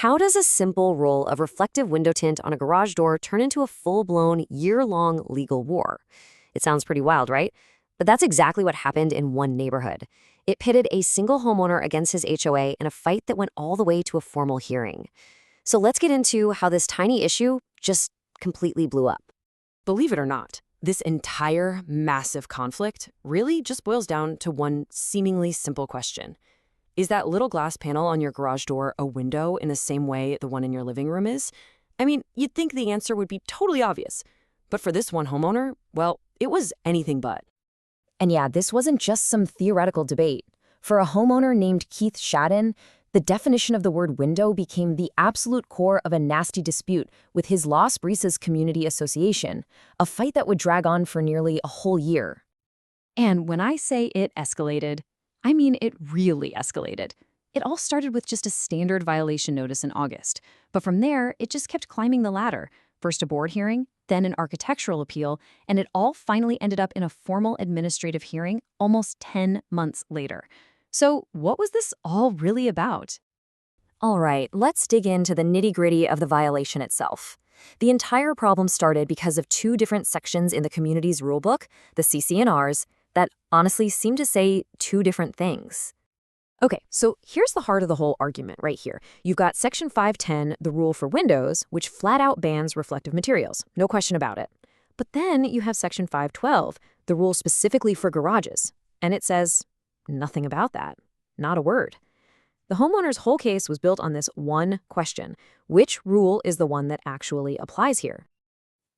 How does a simple roll of reflective window tint on a garage door turn into a full-blown, year-long legal war? It sounds pretty wild, right? But that's exactly what happened in one neighborhood. It pitted a single homeowner against his HOA in a fight that went all the way to a formal hearing. So let's get into how this tiny issue just completely blew up. Believe it or not, this entire massive conflict really just boils down to one seemingly simple question. Is that little glass panel on your garage door a window in the same way the one in your living room is? I mean, you'd think the answer would be totally obvious. But for this one homeowner, well, it was anything but. And yeah, this wasn't just some theoretical debate. For a homeowner named Keith Shadden, the definition of the word window became the absolute core of a nasty dispute with his Las Brisas Community Association, a fight that would drag on for nearly a whole year. And when I say it escalated, I mean it really escalated. It all started with just a standard violation notice in August, but from there, it just kept climbing the ladder. First a board hearing, then an architectural appeal, and it all finally ended up in a formal administrative hearing almost 10 months later. So what was this all really about? All right, let's dig into the nitty-gritty of the violation itself. The entire problem started because of two different sections in the community's rulebook, the CC&Rs, that honestly seem to say two different things. Okay, so here's the heart of the whole argument right here. You've got Section 510, the rule for windows, which flat out bans reflective materials, no question about it. But then you have Section 512, the rule specifically for garages, and it says nothing about that, not a word. The homeowner's whole case was built on this one question: which rule is the one that actually applies here?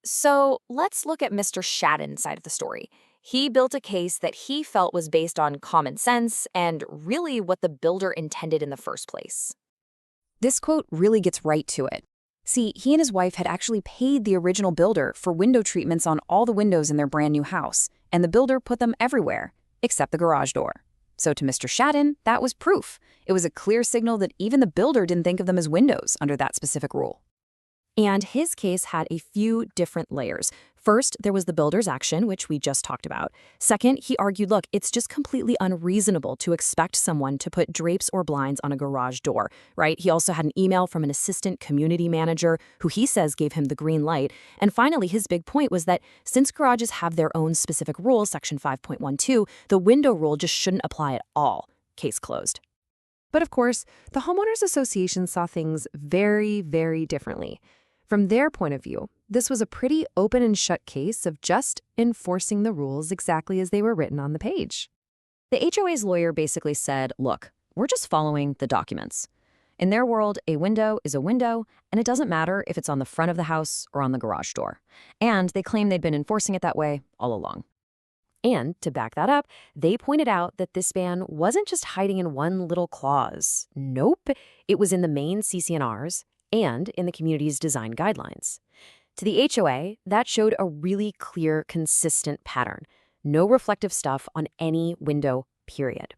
So let's look at Mr. Shadden's side of the story. He built a case that he felt was based on common sense and really what the builder intended in the first place. This quote really gets right to it. See, he and his wife had actually paid the original builder for window treatments on all the windows in their brand new house, and the builder put them everywhere, except the garage door. So to Mr. Shadden, that was proof. It was a clear signal that even the builder didn't think of them as windows under that specific rule. And his case had a few different layers. First, there was the builder's action, which we just talked about. Second, he argued, look, it's just completely unreasonable to expect someone to put drapes or blinds on a garage door, right? He also had an email from an assistant community manager who he says gave him the green light. And finally, his big point was that since garages have their own specific rule, Section 5.12, the window rule just shouldn't apply at all. Case closed. But of course, the Homeowners Association saw things very, very differently. From their point of view, this was a pretty open and shut case of just enforcing the rules exactly as they were written on the page. The HOA's lawyer basically said, look, we're just following the documents. In their world, a window is a window, and it doesn't matter if it's on the front of the house or on the garage door. And they claim they'd been enforcing it that way all along. And to back that up, they pointed out that this ban wasn't just hiding in one little clause. Nope, it was in the main CC&Rs and in the community's design guidelines. To the HOA, that showed a really clear, consistent pattern. No reflective stuff on any window, period.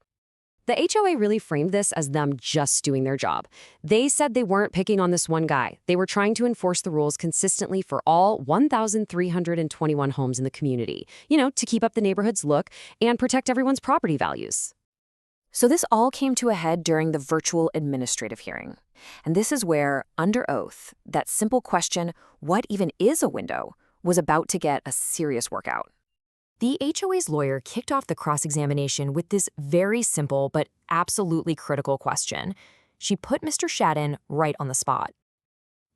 The HOA really framed this as them just doing their job. They said they weren't picking on this one guy. They were trying to enforce the rules consistently for all 1,321 homes in the community, to keep up the neighborhood's look and protect everyone's property values. So this all came to a head during the virtual administrative hearing. And this is where, under oath, that simple question, what even is a window, was about to get a serious workout. The HOA's lawyer kicked off the cross-examination with this very simple but absolutely critical question. She put Mr. Shadden right on the spot.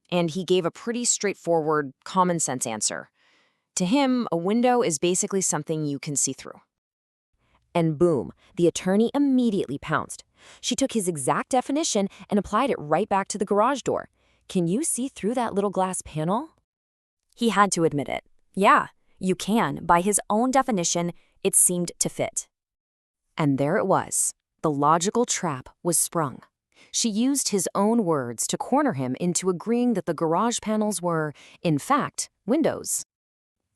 And he gave a pretty straightforward, common-sense answer. To him, a window is basically something you can see through. And boom, the attorney immediately pounced. She took his exact definition and applied it right back to the garage door. Can you see through that little glass panel? He had to admit it. Yeah, you can. By his own definition, it seemed to fit. And there it was. The logical trap was sprung. She used his own words to corner him into agreeing that the garage panels were, in fact, windows.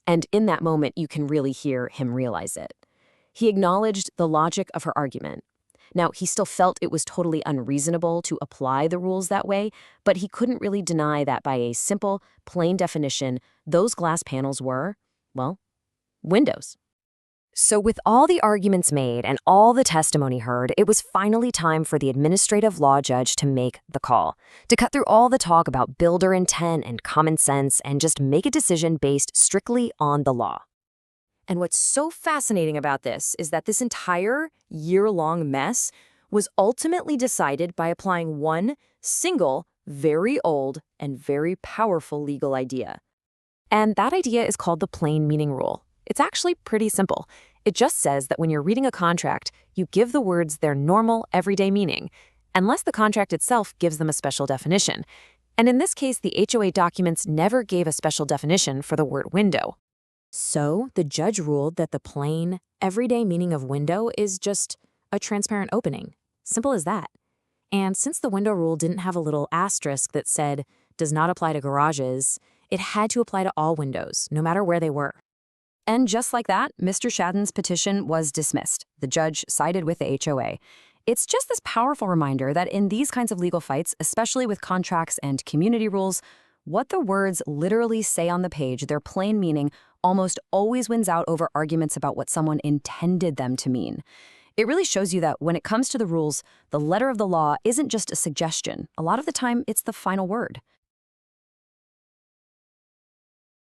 And in that moment, you can really hear him realize it. He acknowledged the logic of her argument. Now, he still felt it was totally unreasonable to apply the rules that way, but he couldn't really deny that by a simple, plain definition, those glass panels were, well, windows. So with all the arguments made and all the testimony heard, it was finally time for the administrative law judge to make the call, to cut through all the talk about builder intent and common sense and just make a decision based strictly on the law. And what's so fascinating about this is that this entire year-long mess was ultimately decided by applying one single, very old, and very powerful legal idea. And that idea is called the plain meaning rule. It's actually pretty simple. It just says that when you're reading a contract, you give the words their normal, everyday meaning, unless the contract itself gives them a special definition. And in this case, the HOA documents never gave a special definition for the word window. So the judge ruled that the plain, everyday meaning of window is just a transparent opening. Simple as that. And since the window rule didn't have a little asterisk that said, does not apply to garages, it had to apply to all windows, no matter where they were. And just like that, Mr. Shadden's petition was dismissed. The judge sided with the HOA. It's just this powerful reminder that in these kinds of legal fights, especially with contracts and community rules, what the words literally say on the page, their plain meaning, almost always wins out over arguments about what someone intended them to mean. It really shows you that when it comes to the rules, the letter of the law isn't just a suggestion. A lot of the time, it's the final word.